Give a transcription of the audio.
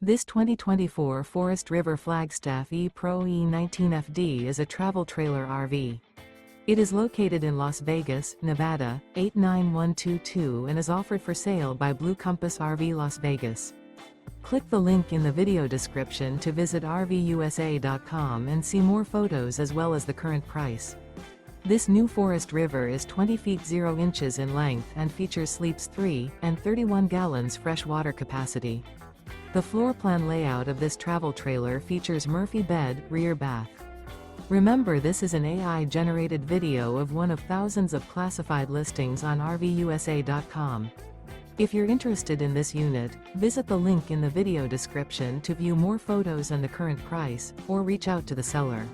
This 2024 Forest River Flagstaff E-Pro E19FD is a travel trailer RV. It is located in Las Vegas, Nevada, 89122 and is offered for sale by Blue Compass RV Las Vegas. Click the link in the video description to visit RVUSA.com and see more photos as well as the current price. This new Forest River is 20 feet 0 inches in length and features sleeps 3 and 31 gallons fresh water capacity. The floor plan layout of this travel trailer features Murphy bed, rear bath. Remember, this is an AI-generated video of one of thousands of classified listings on RVUSA.com. If you're interested in this unit, visit the link in the video description to view more photos and the current price, or reach out to the seller.